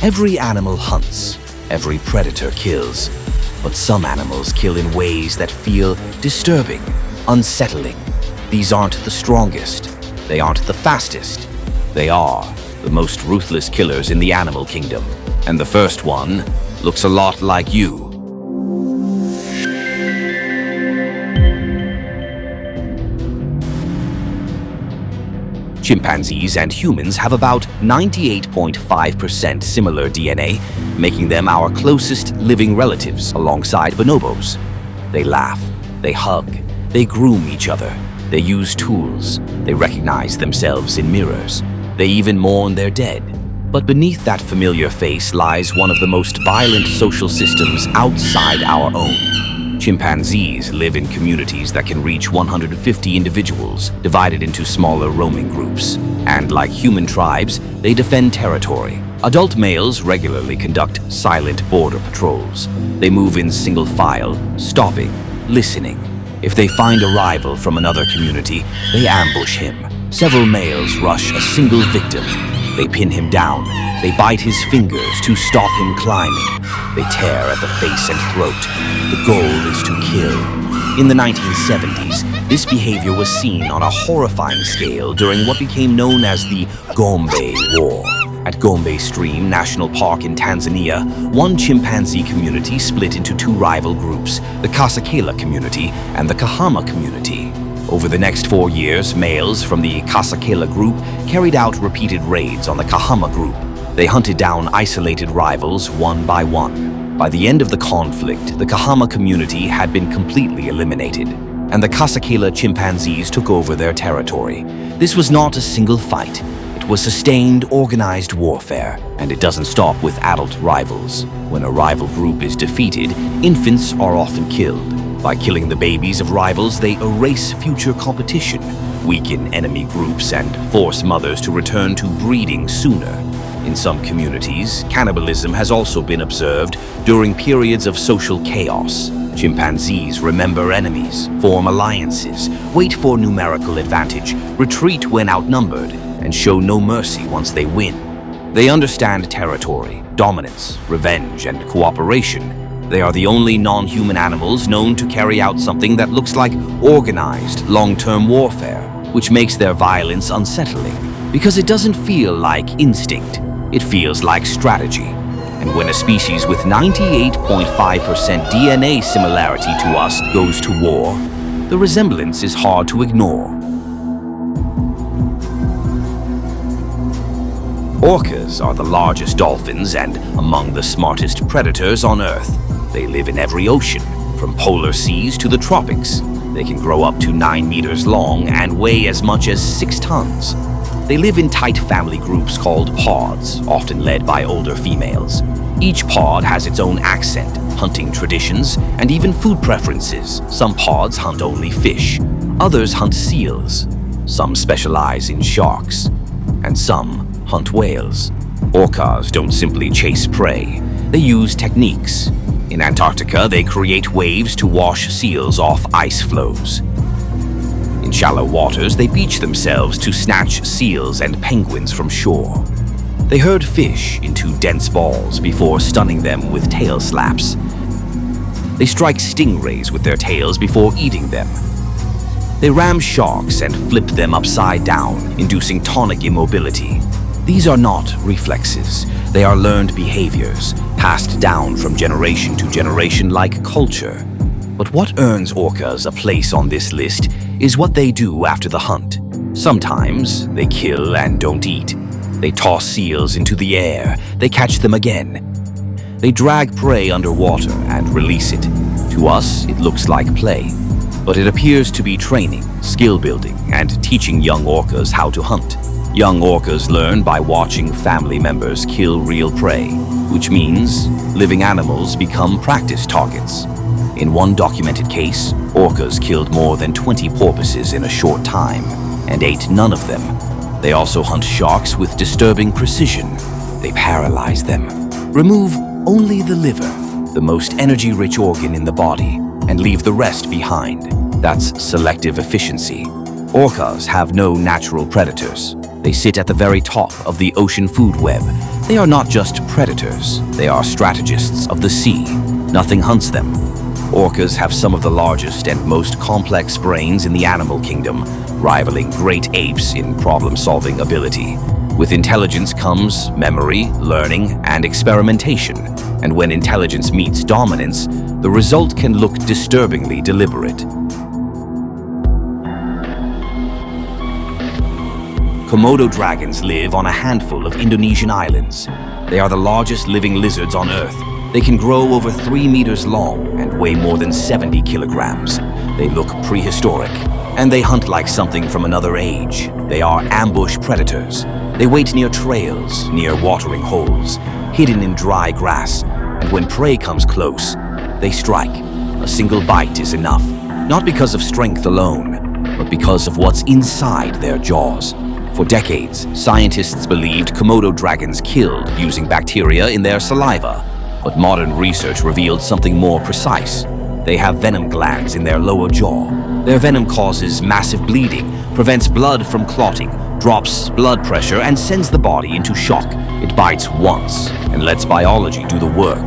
Every animal hunts, every predator kills, but some animals kill in ways that feel disturbing, unsettling. These aren't the strongest, they aren't the fastest. They are the most ruthless killers in the animal kingdom. And the first one looks a lot like you. Chimpanzees and humans have about 98.5% similar DNA, making them our closest living relatives alongside bonobos. They laugh, they hug, they groom each other, they use tools, they recognize themselves in mirrors, they even mourn their dead. But beneath that familiar face lies one of the most violent social systems outside our own. Chimpanzees live in communities that can reach 150 individuals, divided into smaller roaming groups. And like human tribes, they defend territory. Adult males regularly conduct silent border patrols. They move in single file, stopping, listening. If they find a rival from another community, they ambush him. Several males rush a single victim. They pin him down. They bite his fingers to stop him climbing. They tear at the face and throat. The goal is to kill. In the 1970s, this behavior was seen on a horrifying scale during what became known as the Gombe War. At Gombe Stream National Park in Tanzania, one chimpanzee community split into two rival groups, the Kasakela community and the Kahama community. Over the next 4 years, males from the Kasakela group carried out repeated raids on the Kahama group. They hunted down isolated rivals one by one. By the end of the conflict, the Kahama community had been completely eliminated, and the Kasakela chimpanzees took over their territory. This was not a single fight. It was sustained, organized warfare, and it doesn't stop with adult rivals. When a rival group is defeated, infants are often killed. By killing the babies of rivals, they erase future competition, weaken enemy groups, and force mothers to return to breeding sooner. In some communities, cannibalism has also been observed during periods of social chaos. Chimpanzees remember enemies, form alliances, wait for numerical advantage, retreat when outnumbered, and show no mercy once they win. They understand territory, dominance, revenge, and cooperation. They are the only non-human animals known to carry out something that looks like organized, long-term warfare, which makes their violence unsettling, because it doesn't feel like instinct. It feels like strategy. And when a species with 98.5% DNA similarity to us goes to war, the resemblance is hard to ignore. Orcas are the largest dolphins and among the smartest predators on Earth. They live in every ocean, from polar seas to the tropics. They can grow up to 9 meters long and weigh as much as 6 tons. They live in tight family groups called pods, often led by older females. Each pod has its own accent, hunting traditions, and even food preferences. Some pods hunt only fish, others hunt seals. Some specialize in sharks, and some hunt whales. Orcas don't simply chase prey, they use techniques. In Antarctica, they create waves to wash seals off ice floes. In shallow waters, they beach themselves to snatch seals and penguins from shore. They herd fish into dense balls before stunning them with tail slaps. They strike stingrays with their tails before eating them. They ram sharks and flip them upside down, inducing tonic immobility. These are not reflexes. They are learned behaviors, passed down from generation to generation like culture. But what earns orcas a place on this list is what they do after the hunt. Sometimes they kill and don't eat. They toss seals into the air. They catch them again. They drag prey underwater and release it. To us, it looks like play. But it appears to be training, skill building, and teaching young orcas how to hunt. Young orcas learn by watching family members kill real prey, which means living animals become practice targets. In one documented case, orcas killed more than 20 porpoises in a short time and ate none of them. They also hunt sharks with disturbing precision. They paralyze them, remove only the liver, the most energy-rich organ in the body, and leave the rest behind. That's selective efficiency. Orcas have no natural predators. They sit at the very top of the ocean food web. They are not just predators. They are strategists of the sea. Nothing hunts them. Orcas have some of the largest and most complex brains in the animal kingdom, rivaling great apes in problem-solving ability. With intelligence comes memory, learning, and experimentation. And when intelligence meets dominance, the result can look disturbingly deliberate. Komodo dragons live on a handful of Indonesian islands. They are the largest living lizards on Earth. They can grow over 3 meters long and weigh more than 70 kilograms. They look prehistoric, and they hunt like something from another age. They are ambush predators. They wait near trails, near watering holes, hidden in dry grass, and when prey comes close, they strike. A single bite is enough, not because of strength alone, but because of what's inside their jaws. For decades, scientists believed Komodo dragons killed using bacteria in their saliva. But modern research revealed something more precise. They have venom glands in their lower jaw. Their venom causes massive bleeding, prevents blood from clotting, drops blood pressure, and sends the body into shock. It bites once and lets biology do the work.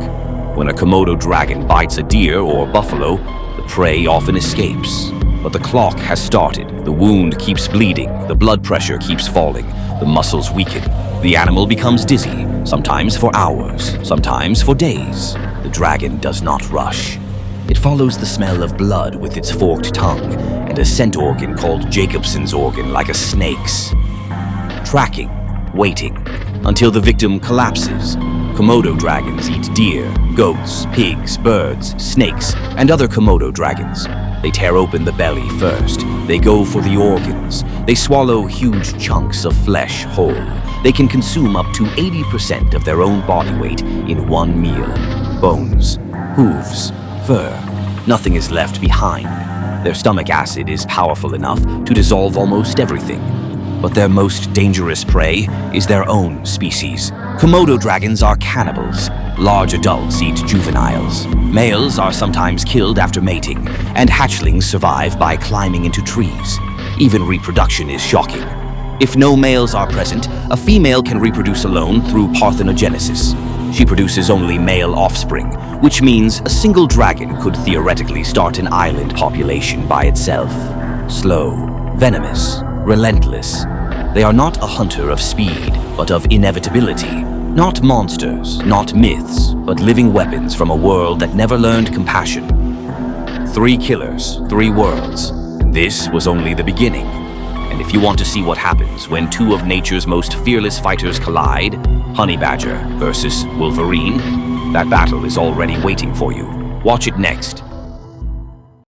When a Komodo dragon bites a deer or buffalo, the prey often escapes. But the clock has started. The wound keeps bleeding, the blood pressure keeps falling, the muscles weaken. The animal becomes dizzy, sometimes for hours, sometimes for days. The dragon does not rush. It follows the smell of blood with its forked tongue and a scent organ called Jacobson's organ like a snake's. Tracking, waiting, until the victim collapses. Komodo dragons eat deer, goats, pigs, birds, snakes, and other Komodo dragons. They tear open the belly first. They go for the organs. They swallow huge chunks of flesh whole. They can consume up to 80% of their own body weight in one meal. Bones, hooves, fur. Nothing is left behind. Their stomach acid is powerful enough to dissolve almost everything. But their most dangerous prey is their own species. Komodo dragons are cannibals. Large adults eat juveniles. Males are sometimes killed after mating, and hatchlings survive by climbing into trees. Even reproduction is shocking. If no males are present, a female can reproduce alone through parthenogenesis. She produces only male offspring, which means a single dragon could theoretically start an island population by itself. Slow, venomous, relentless. They are not a hunter of speed, but of inevitability. Not monsters, not myths, but living weapons from a world that never learned compassion. 3 killers, 3 worlds. And this was only the beginning. And if you want to see what happens when 2 of nature's most fearless fighters collide, honey badger versus wolverine, that battle is already waiting for you. Watch it next.